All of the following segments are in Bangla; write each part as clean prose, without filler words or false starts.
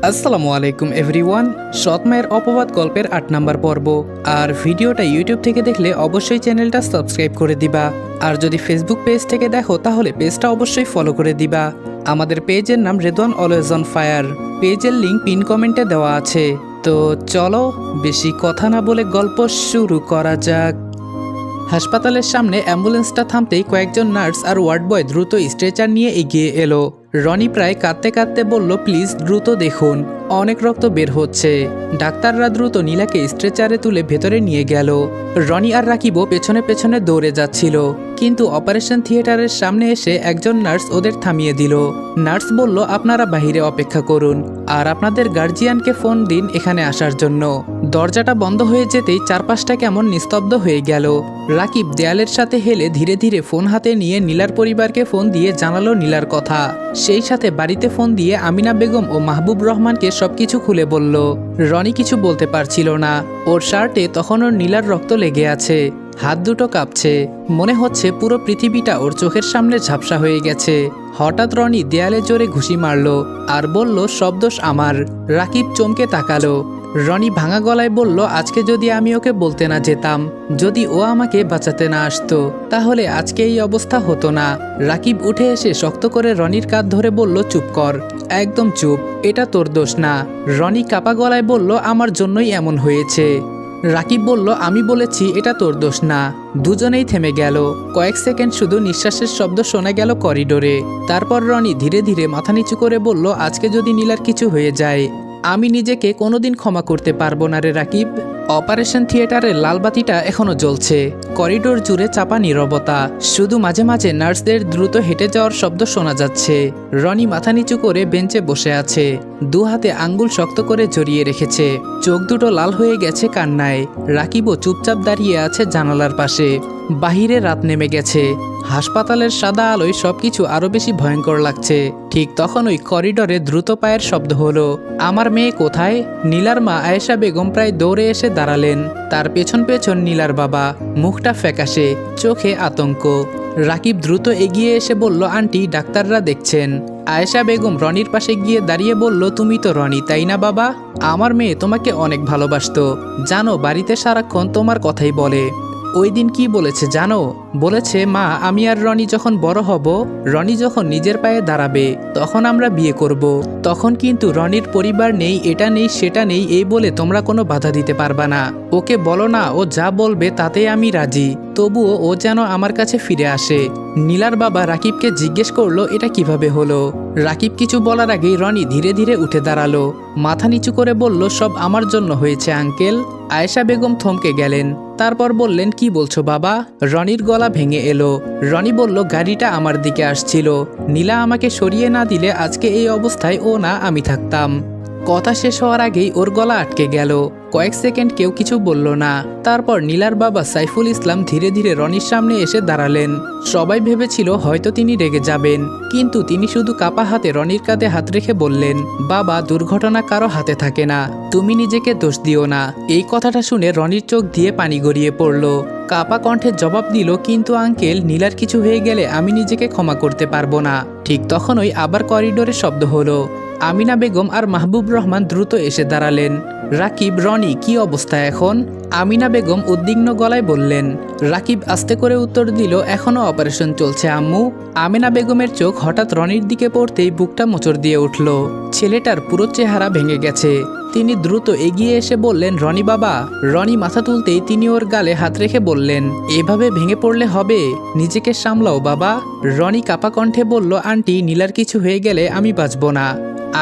আসসালামু আলাইকুম এভরিওয়ান। সৎ মায়ের অপবাদ গল্পের ৮ নম্বর পর্ব। আর ভিডিওটা ইউটিউব থেকে দেখলে অবশ্যই চ্যানেলটা সাবস্ক্রাইব করে দিবা। আর যদি ফেসবুক পেজ থেকে দেখো তাহলে পেজটা অবশ্যই ফলো করে দিবা। আমাদের পেজের নাম রেদওয়ান অলওয়েজ অন ফায়ার। পেজের লিঙ্ক পিন কমেন্টে দেওয়া আছে। তো চলো বেশি কথা না বলে গল্প শুরু করা যাক। হাসপাতালের সামনে অ্যাম্বুলেন্সটা থামতেই কয়েকজন নার্স আর ওয়ার্ড বয় দ্রুত স্ট্রেচার নিয়ে এগিয়ে এলো। রনি প্রায় কাঁদতে কাঁদতে বলল, প্লিজ দ্রুত দেখুন, অনেক রক্ত বের হচ্ছে। ডাক্তাররা দ্রুত নীলাকে স্ট্রেচারে তুলে ভেতরে নিয়ে গেল। রনি আর রাকিবও পেছনে পেছনে দৌড়ে যাচ্ছিল, কিন্তু অপারেশন থিয়েটারের সামনে এসে একজন নার্স ওদের থামিয়ে দিল। নার্স বলল, আপনারা বাহিরে অপেক্ষা করুন আর আপনাদের গার্জিয়ানকে ফোন দিন এখানে আসার জন্য। দরজাটা বন্ধ হয়ে যেতেই চারপাশটা কেমন নিস্তব্ধ হয়ে গেল। রাকিব দেয়ালের সাথে হেলে ধীরে ধীরে ফোন হাতে নিয়ে নীলার পরিবারকে ফোন দিয়ে জানালো নীলার কথা। সেই সাথে বাড়িতে ফোন দিয়ে আমিনা বেগম ও মাহবুব রহমানকে সবকিছু খুলে বলল। রনি কিছু বলতে পারছিল না। ওর শার্টে তখন ওর নীলার রক্ত লেগে আছে, হাত দুটো কাঁপছে, মনে হচ্ছে পুরো পৃথিবীটা ওর চোখের সামনে ঝাপসা হয়ে গেছে। হঠাৎ রনি দেয়ালে জোরে ঘুষি মারল আর বলল, সব দোষ আমার। রাকিব চমকে তাকালো। রনি ভাঙা গলায় বলল, আজকে যদি আমি ওকে বলতে না যেতাম, যদি ও আমাকে বাঁচাতে না আসতো, তাহলে আজকে এই অবস্থা হতো না। রাকিব উঠে এসে শক্ত করে রনির কাঁধ ধরে বলল, চুপ কর, একদম চুপ, এটা তোর দোষ না। রনি কাপা গলায় বলল, আমার জন্যই এমন হয়েছে। রাকিব বলল, আমি বলেছি এটা তোর দোষ না। দুজনেই থেমে গেল। কয়েক সেকেন্ড শুধু নিঃশ্বাসের শব্দ শোনা গেল করিডোরে। তারপর রনি ধীরে ধীরে মাথা নিচু করে বলল, আজকে যদি নীলার কিছু হয়ে যায়, আমি নিজেকে কোনোদিন ক্ষমা করতে পারবো না রে রাকিব। অপারেশন থিয়েটারের লাল বাতিটা এখনো জ্বলছে। করিডোর জুড়ে চাপা নীরবতা, শুধু মাঝে মাঝে নার্সদের দ্রুত হেঁটে যাওয়ার শব্দ শোনা যাচ্ছে। রনি মাথা নিচু করে বেঞ্চে বসে আছে, দু হাতে আঙ্গুল শক্ত করে জড়িয়ে রেখেছে, চোখ দুটো লাল হয়ে গেছে কান্নায়। রাকিবও চুপচাপ দাঁড়িয়ে আছে জানালার পাশে। বাহিরে রাত নেমে গেছে। হাসপাতালের সাদা আলোয় সবকিছু আরো বেশি ভয়ঙ্কর লাগছে। ঠিক তখন ওই করিডোরে দ্রুত পায়ের শব্দ হলো। আমার মেয়ে কোথায়? নীলার মা আয়েশা বেগম প্রায় দৌড়ে এসে দাঁড়ালেন। তার পেছন পেছন নীলার বাবা, মুখটা ফ্যাকাশে, চোখে আতঙ্ক। রাকিব দ্রুত এগিয়ে এসে বলল, আন্টি, ডাক্তাররা দেখছেন। আয়েশা বেগম রনির পাশে গিয়ে দাঁড়িয়ে বলল, তুমি তো রনি, তাই না বাবা? আমার মেয়ে তোমাকে অনেক ভালোবাসতো, জানো, বাড়িতে সারাক্ষণ তোমার কথাই বলে। ওই দিন কি বলেছে জানো? বলেছে, মা, আমি আর রনি যখন বড় হব, রনি যখন নিজের পায়ে দাঁড়াবে, তখন আমরা বিয়ে করব। তখন কিন্তু রনির পরিবার নেই, এটা নেই সেটা নেই এই বলে তোমরা কোনো বাধা দিতে পারবা না। ওকে বলো না, ও যা বলবে তাতে আমি রাজি, তবুও ও যেন আমার কাছে ফিরে আসে। নীলার বাবা রাকিবকে জিজ্ঞেস করলো, এটা কিভাবে হলো? রাকিব কিছু বলার আগেই রনি ধীরে ধীরে উঠে দাঁড়ালো, মাথা নিচু করে বলল, সব আমার জন্য হয়েছে আঙ্কেল। আয়েশা বেগম থমকে গেলেন, তারপর বললেন, কি বলছো বাবা? রনির গলা ভেঙে এলো। রনি বলল, গাড়িটা আমার দিকে আসছিল, নীলা আমাকে সরিয়ে না দিলে আজকে এই অবস্থায় ও না আমি থাকতাম। কথা শেষ হওয়ার আগেই ওর গলা আটকে গেল। কয়েক সেকেন্ড কেউ কিছু বলল না। তারপর নীলার বাবা সাইফুল ইসলাম ধীরে ধীরে রনির সামনে এসে দাঁড়ালেন। সবাই ভেবেছিল হয়তো তিনি রেগে যাবেন, কিন্তু তিনি শুধু কাপা হাতে রনির কাঁধে হাত রেখে বললেন, বাবা, দুর্ঘটনা কারো হাতে থাকে না, তুমি নিজেকে দোষ দিও না। এই কথাটা শুনে রনির চোখ দিয়ে পানি গড়িয়ে পড়ল। কাপা কণ্ঠে জবাব দিল, কিন্তু আঙ্কেল, নীলার কিছু হয়ে গেলে আমি নিজেকে ক্ষমা করতে পারবো না। ঠিক তখনই আবার করিডোরে শব্দ হলো। আমিনা বেগম আর মাহবুব রহমান দ্রুত এসে দাঁড়ালেন। রাকিব, রনি, কি অবস্থা এখন? আমিনা বেগম উদ্বিগ্ন গলায় বললেন। রাকিব আস্তে করে উত্তর দিল, এখনো অপারেশন চলছে আম্মু। আমিনা বেগমের চোখ হঠাৎ রনির দিকে পড়তেই বুকটা মোচড় দিয়ে উঠল। ছেলেটার পুরো চেহারা ভেঙে গেছে। তিনি দ্রুত এগিয়ে এসে বললেন, রনি বাবা। রনি মাথা তুলতেই তিনি ওর গালে হাত রেখে বললেন, এভাবে ভেঙে পড়লে হবে, নিজেকে সামলাও বাবা। রনি কাপা কণ্ঠে বলল, আন্টি, নীলার কিছু হয়ে গেলে আমি বাঁচব না।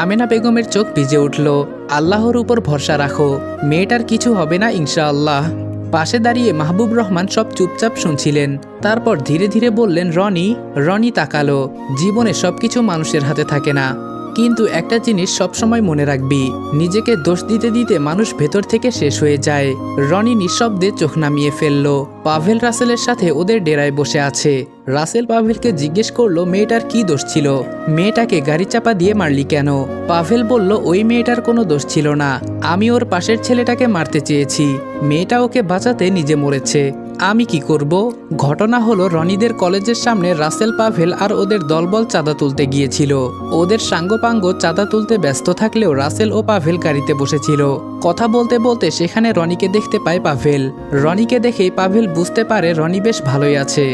আমেনা বেগমের চোখ ভিজে উঠল। আল্লাহর উপর ভরসা রাখো, মেয়েটার কিছু হবে না ইনশাআল্লাহ। পাশে দাঁড়িয়ে মাহবুব রহমান সব চুপচাপ শুনছিলেন। তারপর ধীরে ধীরে বললেন, রনি। রনি তাকালো। জীবনে সবকিছু মানুষের হাতে থাকে না, কিন্তু একটা জিনিস সবসময় মনে রাখবি, নিজেকে দোষ দিতে দিতে মানুষ ভেতর থেকে শেষ হয়ে যায়। রনি নিঃশব্দে চোখ নামিয়ে ফেলল। পাভেল রাসেলের সাথে ওদের ডেরায় বসে আছে। রাসেল পাভেলকে জিজ্ঞেস করলো, মেয়েটার কি দোষ ছিল? মেয়েটাকে গাড়ি চাপা দিয়ে মারলি কেন? পাভেল বলল, ওই মেয়েটার কোনো দোষ ছিল না, আমি ওর পাশের ছেলেটাকে মারতে চেয়েছি, মেয়েটা ওকে বাঁচাতে নিজে মরেছে। আমি কি করব? ঘটনা হলো রনিদের কলেজের সামনে রাসেল পাভেল আর ওদের দলবল চাঁদা তুলতে গিয়েছিল। ওদের সাঙ্গপাঙ্গ চাঁদা তুলতে ব্যস্ত থাকলেও রাসেল ও পাভেল গাড়িতে বসেছিল। কথা বলতে বলতে সেখানে রনিকে দেখতে পায় পাভেল। রনিকে দেখেই পাভেল বুঝতে পারে রনি বেশ ভালোই আছে।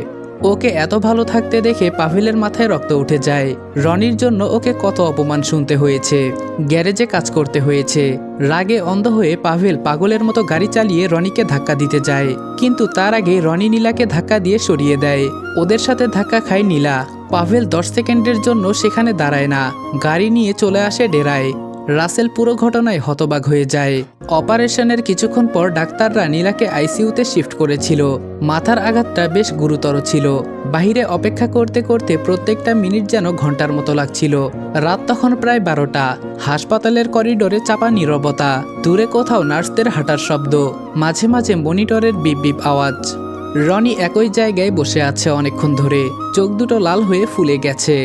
ওকে এত ভালো থাকতে দেখে পাভেলের মাথায় রক্ত উঠে যায়। রনির জন্য ওকে কত অপমান শুনতে হয়েছে, গ্যারেজে কাজ করতে হয়েছে। রাগে অন্ধ হয়ে পাভেল পাগলের মতো গাড়ি চালিয়ে রনিকে ধাক্কা দিতে যায়, কিন্তু তার আগে রনি নীলাকে ধাক্কা দিয়ে সরিয়ে দেয়। ওদের সাথে ধাক্কা খায় নীলা। পাভেল 10 সেকেন্ডের জন্য সেখানে দাঁড়ায় না, গাড়ি নিয়ে চলে আসে ডেরায়। রাসেল পুরো ঘটনায় হতবাক হয়ে যায়। অপারেশনের কিছুক্ষণ পর ডাক্তাররা নীলাকে আইসিইউতে শিফট করেছিল। মাথার আঘাতটা বেশ গুরুতর ছিল। বাহিরে অপেক্ষা করতে করতে প্রত্যেকটা মিনিট যেন ঘন্টার মতো লাগছিল। রাত তখন প্রায় 12টা। হাসপাতালের করিডোরে চাপা নীরবতা। দূরে কোথাও নার্সদের হাঁটার শব্দ, মাঝে মাঝে মনিটরের বিপ বিপ আওয়াজ। রনি একই জায়গায় বসে আছে অনেকক্ষণ ধরে, চোখ দুটো লাল হয়ে ফুলে গেছে।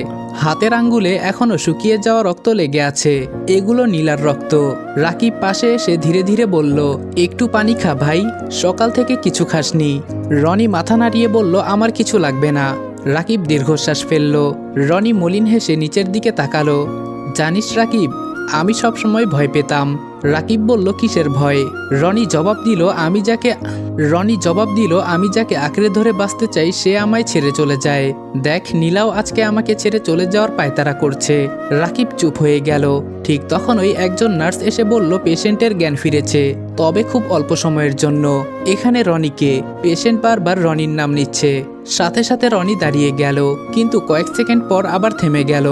হাতের আঙ্গুলে এখনো শুকিয়ে যাওয়া রক্ত লেগে আছে। এগুলো নীলার রক্ত। রাকিব পাশে এসে ধীরে ধীরে বলল, একটু পানি খা ভাই, সকাল থেকে কিছু খাসনি। রনি মাথা নাড়িয়ে বলল, আমার কিছু লাগবে না। রাকিব দীর্ঘশ্বাস ফেলল। রনি মলিন হেসে নিচের দিকে তাকালো। জানিস রাকিব, আমি সবসময় ভয় পেতাম। রাকিব বলল, কিসের ভয়? রনি জবাব দিল, আমি যাকে আঁকড়ে ধরে বাঁচতে চাই সে আমায় ছেড়ে চলে যায়। দেখ, নীলাও আজকে আমাকে ছেড়ে চলে যাওয়ার পায়তারা করছে। রাকিব চুপ হয়ে গেল। ঠিক তখনই একজন নার্স এসে বলল, পেশেন্টের জ্ঞান ফিরেছে, তবে খুব অল্প সময়ের জন্য। এখানে রনিকে। পেশেন্ট বারবার রনির নাম নিচ্ছে। সাথে সাথে রনি দাঁড়িয়ে গেল, কিন্তু কয়েক সেকেন্ড পর আবার থেমে গেল।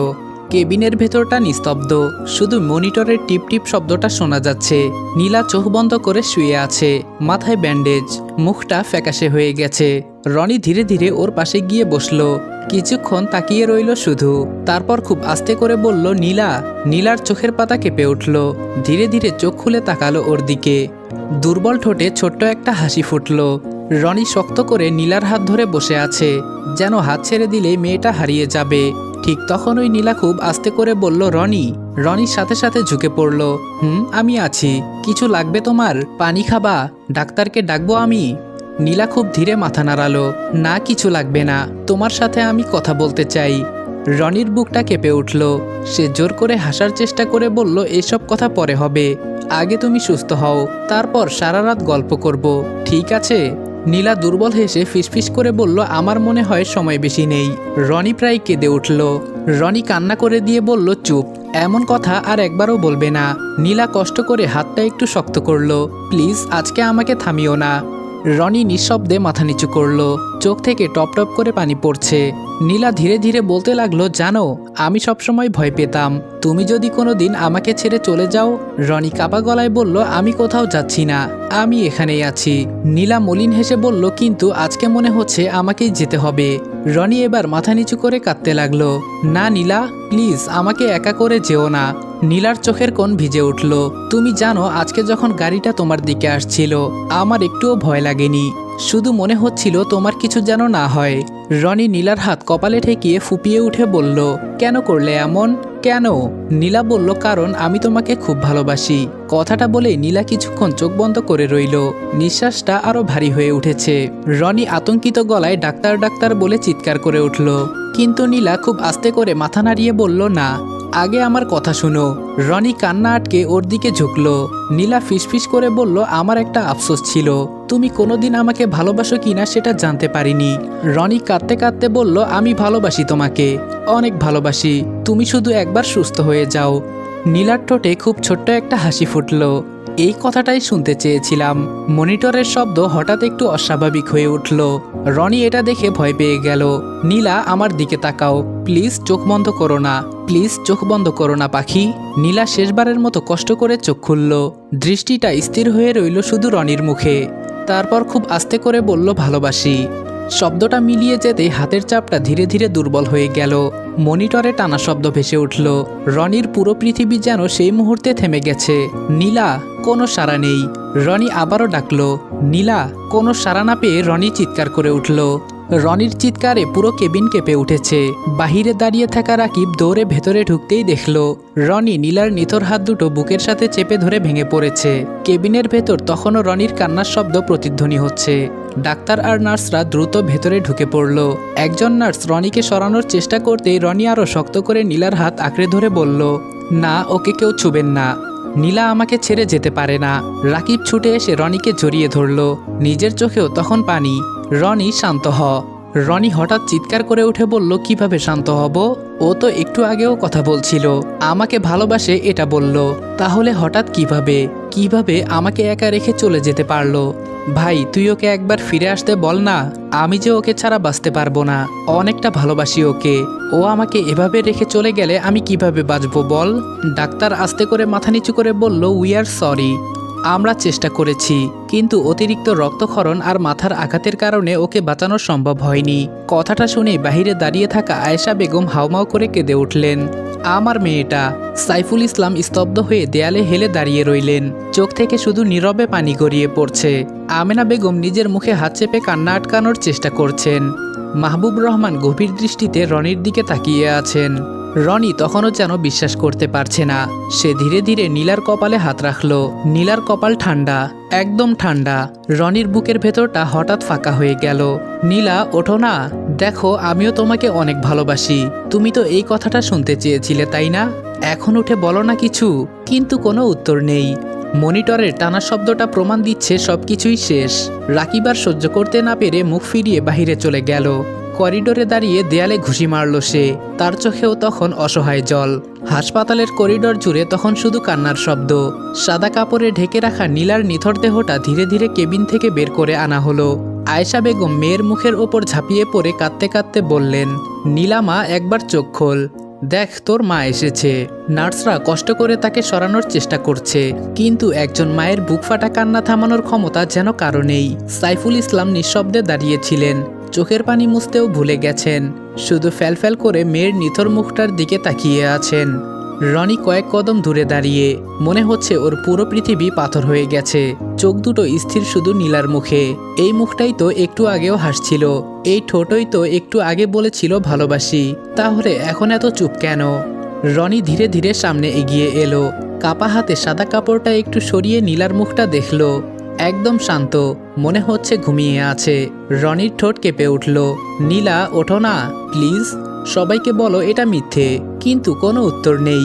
কেবিনের ভেতরটা নিস্তব্ধ, শুধু মনিটরের টিপ টিপ শব্দটা শোনা যাচ্ছে। নীলা চোখ বন্ধ করে শুয়ে আছে, মাথায় ব্যান্ডেজ, মুখটা ফ্যাকাশে হয়ে গেছে। রনি ধীরে ধীরে ওর পাশে গিয়ে বসলো। কিছুক্ষণ তাকিয়ে রইল শুধু, তারপর খুব আস্তে করে বলল, নীলা। নীলার চোখের পাতা কেঁপে উঠল। ধীরে ধীরে চোখ খুলে তাকালো ওর দিকে। দুর্বল ঠোঁটে ছোট্ট একটা হাসি ফুটল। রনি শক্ত করে নীলার হাত ধরে বসে আছে, যেন হাত ছেড়ে দিলে মেয়েটা হারিয়ে যাবে। ঠিক তখন ওই নীলা খুব আস্তে করে বলল, রনি। রনির সাথে সাথে ঝুঁকে পড়ল। আমি আছি। কিছু লাগবে তোমার? পানি খাবা? ডাক্তারকে ডাকবো আমি? নীলা খুব ধীরে মাথা নাড়ালো। না, কিছু লাগবে না, তোমার সাথে আমি কথা বলতে চাই। রনির বুকটা কেঁপে উঠল। সে জোর করে হাসার চেষ্টা করে বলল, এসব কথা পরে হবে, আগে তুমি সুস্থ হও, তারপর সারা রাত গল্প করব, ঠিক আছে? নীলা দুর্বল হেসে ফিসফিস করে বলল, আমার মনে হয় সময় বেশি নেই। রনি প্রায় কেঁদে উঠল। রনি কান্না করে দিয়ে বলল, চুপ, এমন কথা আর একবারও বলবে না। নীলা কষ্ট করে হাতটা একটু শক্ত করলো। প্লিজ, আজকে আমাকে থামিও না। রনি নিঃশব্দে মাথা নিচু করলো, চোখ থেকে টপ টপ করে পানি পড়ছে। নীলা ধীরে ধীরে বলতে লাগলো, জানো, আমি সবসময় ভয় পেতাম তুমি যদি কোনোদিন আমাকে ছেড়ে চলে যাও। রনি কাপা গলায় বলল, আমি কোথাও যাচ্ছি না, আমি এখানেই আছি। নীলা মলিন হেসে বলল, কিন্তু আজকে মনে হচ্ছে আমাকেই যেতে হবে। রনি এবার মাথা নিচু করে কাঁদতে লাগলো। না নীলা, প্লিজ আমাকে একা করে যেও না। নীলার চোখের কোণ ভিজে উঠল। তুমি জানো, আজকে যখন গাড়িটা তোমার দিকে আসছিল আমার একটুও ভয় লাগেনি, শুধু মনে হচ্ছিল তোমার কিছু যেন না হয়। রনি নীলার হাত কপালে ঠেকিয়ে ফুপিয়ে উঠে বলল, কেন করলে এমন? কেন? নীলা বলল, কারণ আমি তোমাকে খুব ভালোবাসি। কথাটা বলে নীলা কিছুক্ষণ চোখ বন্ধ করে রইল। নিঃশ্বাসটা আরো ভারী হয়ে উঠেছে। রনি আতঙ্কিত গলায় ডাক্তার ডাক্তার বলে চিৎকার করে উঠল, কিন্তু নীলা খুব আস্তে করে মাথা নাড়িয়ে বলল, না, আগে আমার কথা শুনো। রনি কান্না আটকে ওর দিকে ঝুঁকলো। নীলা ফিসফিস করে বলল, আমার একটা আফসোস ছিল, তুমি কোনোদিন আমাকে ভালোবাসো কিনা সেটা জানতে পারিনি। রনি কাঁদতে কাঁদতে বলল, আমি ভালোবাসি তোমাকে, অনেক ভালোবাসি, তুমি শুধু একবার সুস্থ হয়ে যাও। নীলার ঠোঁটে খুব ছোট্ট একটা হাসি ফুটল। এই কথাটাই শুনতে চেয়েছিলাম। মনিটরের শব্দ হঠাৎ একটু অস্বাভাবিক হয়ে উঠল। রনি এটা দেখে ভয় পেয়ে গেল। নীলা, আমার দিকে তাকাও, প্লিজ চোখ বন্ধ করো না, প্লিজ চোখ বন্ধ করো না পাখি। নীলা শেষবারের মতো কষ্ট করে চোখ খুলল। দৃষ্টিটা স্থির হয়ে রইল শুধু রনির মুখে। তারপর খুব আস্তে করে বলল, ভালোবাসি। শব্দটা মিলিয়ে যেতে হাতের চাপটা ধীরে ধীরে দুর্বল হয়ে গেল। মনিটরে টানা শব্দ ভেসে উঠল। রনির পুরো পৃথিবী যেন সেই মুহূর্তে থেমে গেছে। নীলা, কোনো সাড়া নেই। রনি আবারও ডাকলো, নীলা। কোনো সাড়া না পেয়ে রনি চিৎকার করে উঠল। রনির চিৎকারে পুরো কেবিন কেঁপে উঠেছে। বাহিরে দাঁড়িয়ে থাকা রাকিব দৌড়ে ভেতরে ঢুকতেই দেখল রনি নীলার নিথর হাত দুটো বুকের সাথে চেপে ধরে ভেঙে পড়েছে। কেবিনের ভেতর তখনও রনির কান্নার শব্দ প্রতিধ্বনি হচ্ছে। ডাক্তার আর নার্সরা দ্রুত ভেতরে ঢুকে পড়ল। একজন নার্স রনিকে সরানোর চেষ্টা করতেই রনি আরও শক্ত করে নীলার হাত আঁকড়ে ধরে বলল, না, ওকে কেউ ছুবেন না। নীলা আমাকে ছেড়ে যেতে পারে না। রাকিব ছুটে এসে রনিকে জড়িয়ে ধরল। নিজের চোখেও তখন পানি। রনি, শান্ত হ। রনি হঠাৎ চিৎকার করে উঠে বলল, কিভাবে শান্ত হব? ও তো একটু আগেও কথা বলছিল, আমাকে ভালোবাসে এটা বলল। তাহলে হঠাৎ কিভাবে আমাকে একা রেখে চলে যেতে পারলো? ভাই, তুই ওকে একবার ফিরে আসতে বল না। আমি যে ওকে ছাড়া বাঁচতে পারবো না। অনেকটা ভালোবাসি ওকে। ও আমাকে এভাবে রেখে চলে গেলে আমি কিভাবে বাঁচবো বল? ডাক্তার আস্তে করে মাথা নিচু করে বলল, উই আর সরি। আমরা চেষ্টা করেছি, কিন্তু অতিরিক্ত রক্তক্ষরণ আর মাথার আঘাতের কারণে ওকে বাঁচানো সম্ভব হয়নি। কথাটা শুনে বাহিরে দাঁড়িয়ে থাকা আয়েশা বেগম হাউমাউ করে কেঁদে উঠলেন। আমার মেয়েটা। সাইফুল ইসলাম স্তব্ধ হয়ে দেয়ালে হেলে দাঁড়িয়ে রইলেন। চোখ থেকে শুধু নীরবে পানি গড়িয়ে পড়ছে। আমেনা বেগম নিজের মুখে হাত চেপে কান্না আটকানোর চেষ্টা করছেন। মাহবুব রহমান গভীর দৃষ্টিতে রনির দিকে তাকিয়ে আছেন। রনি তখনও যেন বিশ্বাস করতে পারছে না। সে ধীরে ধীরে নীলার কপালে হাত রাখল। নীলার কপাল ঠান্ডা, একদম ঠান্ডা। রনির বুকের ভেতরটা হঠাৎ ফাঁকা হয়ে গেল। নীলা, ওঠো না। দেখো, আমিও তোমাকে অনেক ভালোবাসি। তুমি তো এই কথাটা শুনতে চেয়েছিলে, তাই না? এখন উঠে বলো না কিছু। কিন্তু কোনো উত্তর নেই। মনিটরের টানা শব্দটা প্রমাণ দিচ্ছে সবকিছুই শেষ। রাকিব আর সহ্য করতে না পেরে মুখ ফিরিয়ে বাহিরে চলে গেল। করিডোরে দাঁড়িয়ে দেয়ালে ঘুষি মারল সে। তার চোখেও তখন অসহায় জল। হাসপাতালের করিডোর জুড়ে তখন শুধু কান্নার শব্দ। সাদা কাপড়ে ঢেকে রাখা নীলার নিথর দেহটা ধীরে ধীরে কেবিন থেকে বের করে আনা হলো। আয়েশা বেগম মেয়ের মুখের ওপর ঝাঁপিয়ে পড়ে কাঁদতে কাঁদতে বললেন, নীলামা, একবার চোখ খোল। দেখ, তোর মা এসেছে। নার্সরা কষ্ট করে তাকে সরানোর চেষ্টা করছে, কিন্তু একজন মায়ের বুক ফাটা কান্না থামানোর ক্ষমতা যেন কারো নেই। সাইফুল ইসলাম নিঃশব্দে দাঁড়িয়েছিলেন। চোখের পানি মুছতেও ভুলে গেছেন। শুধু ফ্যালফ্যাল করে মেয়ের নিথর মুখটার দিকে তাকিয়ে আছেন। রনি কয়েক কদম দূরে দাঁড়িয়ে। মনে হচ্ছে ওর পুরো পৃথিবী পাথর হয়ে গেছে। চোখ দুটো স্থির শুধু নীলার মুখে। এই মুখটাই তো একটু আগেও হাসছিল। এই ঠোঁটই তো একটু আগে বলেছিল ভালোবাসি। তাহলে এখন এত চুপ কেন? রনি ধীরে ধীরে সামনে এগিয়ে এলো। কাপা হাতে সাদা কাপড়টা একটু সরিয়ে নীলার মুখটা দেখল। একদম শান্ত, মনে হচ্ছে ঘুমিয়ে আছে। রনির ঠোঁট কেঁপে উঠল। নীলা, ওঠো না প্লিজ। সবাইকে বলো এটা মিথ্যে। কিন্তু কোনো উত্তর নেই।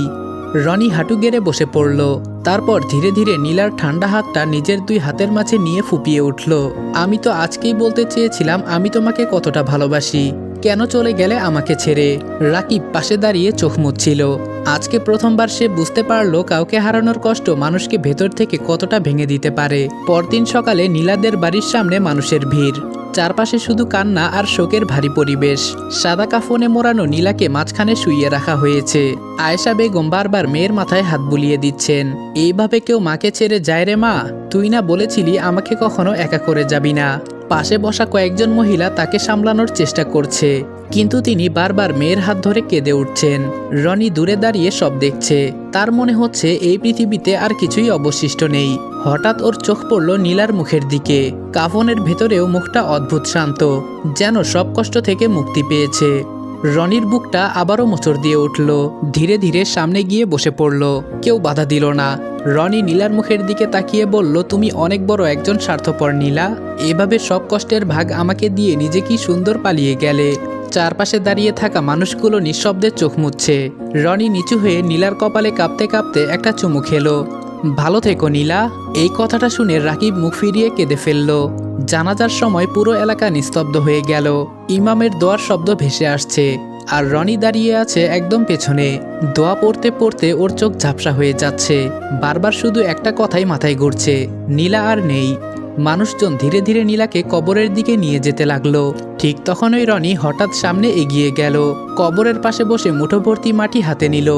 রনি হাঁটু গেড়ে বসে পড়ল। তারপর ধীরে ধীরে নীলার ঠান্ডা হাতটা নিজের দুই হাতের মাঝে নিয়ে ফুপিয়ে উঠল। আমি তো আজকেই বলতে চেয়েছিলাম আমি তোমাকে কতটা ভালোবাসি। কেন চলে গেলে আমাকে ছেড়ে? রাকিব পাশে দাঁড়িয়ে চোখ মুছছিল। আজকে প্রথমবার সে বুঝতে পারল কাউকে হারানোর কষ্ট মানুষকে ভেতর থেকে কতটা ভেঙে দিতে পারে। পরদিন সকালে নীলাদের বাড়ির সামনে মানুষের ভিড়। চারপাশে শুধু কান্না আর শোকের ভারী পরিবেশ। সাদা কাফনে মোড়ানো নীলাকে মাঝখানে শুইয়ে রাখা হয়েছে। আয়েশা বেগম বারবার মেয়ের মাথায় হাত বুলিয়ে দিচ্ছেন। এইভাবে কেউ মাকে ছেড়ে যায় রে মা? তুই না বলেছিলি আমাকে কখনো একা করে যাবি না? পাশে বসা কয়েকজন মহিলা তাকে সামলানোর চেষ্টা করছে, কিন্তু তিনি বারবার মেয়ের হাত ধরে কেঁদে উঠছেন। রনি দূরে দাঁড়িয়ে সব দেখছে। তার মনে হচ্ছে এই পৃথিবীতে আর কিছুই অবশিষ্ট নেই। হঠাৎ ওর চোখ পড়ল নীলার মুখের দিকে। কাফনের ভেতরেও মুখটা অদ্ভুত শান্ত, যেন সব কষ্ট থেকে মুক্তি পেয়েছে। রনির বুকটা আবারও মোচড় দিয়ে উঠল। ধীরে ধীরে সামনে গিয়ে বসে পড়ল। কেউ বাধা দিল না। রনি নীলার মুখের দিকে তাকিয়ে বলল, তুমি অনেক বড় একজন স্বার্থপর নীলা। এভাবে সব কষ্টের ভাগ আমাকে দিয়ে নিজে কি সুন্দর পালিয়ে গেলে। চারপাশে দাঁড়িয়ে থাকা মানুষগুলো নিঃশব্দে চোখ মুছছে। রনি নিচু হয়ে নীলার কপালে কাঁপতে কাঁপতে একটা চুমু খেলো। ভালো থেকো নীলা। এই কথাটা শুনে রাকিব মুখ ফিরিয়ে কেঁদে ফেলল। জানাজার সময় পুরো এলাকা নিস্তব্ধ হয়ে গেল। ইমামের দোয়ার শব্দ ভেসে আসছে, আর রনি দাঁড়িয়ে আছে একদম পেছনে। দোয়া পড়তে পড়তে ওর চোখ ঝাপসা হয়ে যাচ্ছে। বারবার শুধু একটা কথাই মাথায় ঘুরছে, নীলা আর নেই। মানুষজন ধীরে ধীরে নীলাকে কবরের দিকে নিয়ে যেতে লাগলো। ঠিক তখনই রনি হঠাৎ সামনে এগিয়ে গেল। কবরের পাশে বসে মুঠো ভর্তি মাটি হাতে নিল।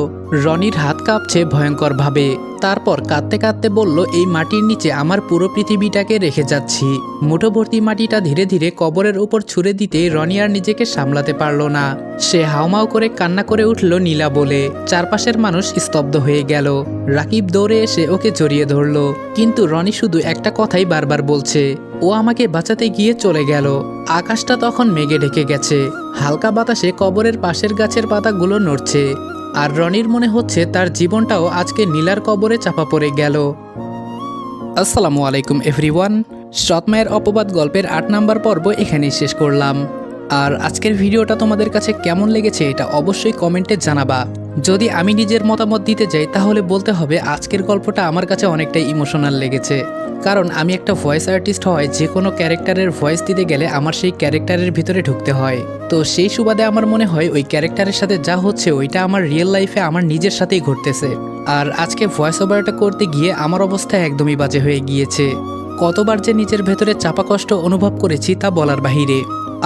রনির হাত কাঁপছে ভয়ঙ্কর ভাবে। তারপর কাঁদতে কাঁদতে বলল, এই মাটির নিচে আমার পুরো পৃথিবীটাকে রেখে যাচ্ছি। মুঠো ভর্তি মাটিটা ধীরে ধীরে কবরের উপর ছুঁড়ে দিতে রনি আর নিজেকে সামলাতে পারল না। সে হাউমাউ করে কান্না করে উঠল নীলা বলে। চারপাশের মানুষ স্তব্ধ হয়ে গেল। রাকিব দৌড়ে এসে ওকে জড়িয়ে ধরল, কিন্তু রনি শুধু একটা কথাই বারবার বলছে, ও আমাকে বাঁচাতে গিয়ে চলে গেল। আকাশটা তখন মেঘে ঢেকে গেছে। হালকা বাতাসে কবরের পাশের গাছের পাতাগুলো নড়ছে। আর রনির মনে হচ্ছে তার জীবনটাও আজকে নীলার কবরে চাপা পড়ে গেল। আসসালামু আলাইকুম এভরিওয়ান। সৎ মায়ের অপবাদ গল্পের ৮ নাম্বার পর্ব এখানেই শেষ করলাম। আর আজকের ভিডিওটা তোমাদের কাছে কেমন লেগেছে এটা অবশ্যই কমেন্টে জানাবা। যদি আমি নিজের মতামত দিতে যাই তাহলে বলতে হবে আজকের গল্পটা আমার কাছে অনেকটাই ইমোশনাল লেগেছে, কারণ আমি একটা ভয়েস আর্টিস্ট হয় যে কোনো ক্যারেক্টারের ভয়েস দিতে গেলে আমার সেই ক্যারেক্টারের ভিতরে ঢুকতে হয়। তো সেই সুবাদে আমার মনে হয় ওই ক্যারেক্টারের সাথে যা হচ্ছে ওইটা আমার রিয়েল লাইফে আমার নিজের সাথেই ঘটতেছে। আর আজকে ভয়েস ওভারটা করতে গিয়ে আমার অবস্থা একদমই বাজে হয়ে গিয়েছে। কতবার যে নিজের ভেতরে চাপা কষ্ট অনুভব করেছি তা বলার বাহিরে।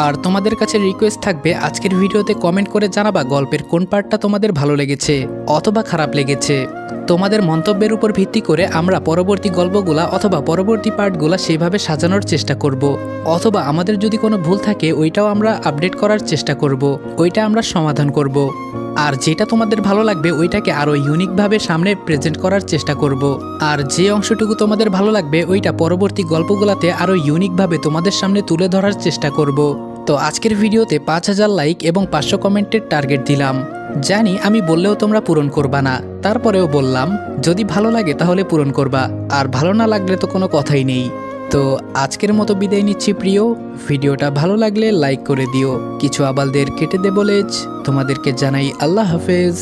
আর তোমাদের কাছে রিকোয়েস্ট থাকবে আজকের ভিডিওতে কমেন্ট করে জানাবা গল্পের কোন পার্টটা তোমাদের ভালো লেগেছে অথবা খারাপ লেগেছে। তোমাদের মন্তব্যের উপর ভিত্তি করে আমরা পরবর্তী গল্পগুলা অথবা পরবর্তী পার্টগুলা সেইভাবে সাজানোর চেষ্টা করব, অথবা আমাদের যদি কোনো ভুল থাকে ওইটাও আমরা আপডেট করার চেষ্টা করব, ওইটা আমরা সমাধান করব। আর যেটা তোমাদের ভালো লাগবে ওইটাকে আরও ইউনিকভাবে সামনে প্রেজেন্ট করার চেষ্টা করব। আর যে অংশটুকু তোমাদের ভালো লাগবে ওইটা পরবর্তী গল্পগুলোতে আরও ইউনিকভাবে তোমাদের সামনে তুলে ধরার চেষ্টা করব। তো আজকের ভিডিওতে ৫,০০০ লাইক এবং ৫০০ কমেন্টের টার্গেট দিলাম। জানি আমি বললেও তোমরা পূরণ করবা না, তারপরেও বললাম যদি ভালো লাগে তাহলে পূরণ করবা, আর ভালো না লাগলে তো কোনো কথাই নেই। তো আজকের মতো বিদায় নিচ্ছি প্রিয়। ভিডিওটা ভালো লাগলে লাইক করে দিও, কিছু আবালদের কেটে দে বলেজ। তোমাদেরকে জানাই আল্লাহ হাফেজ।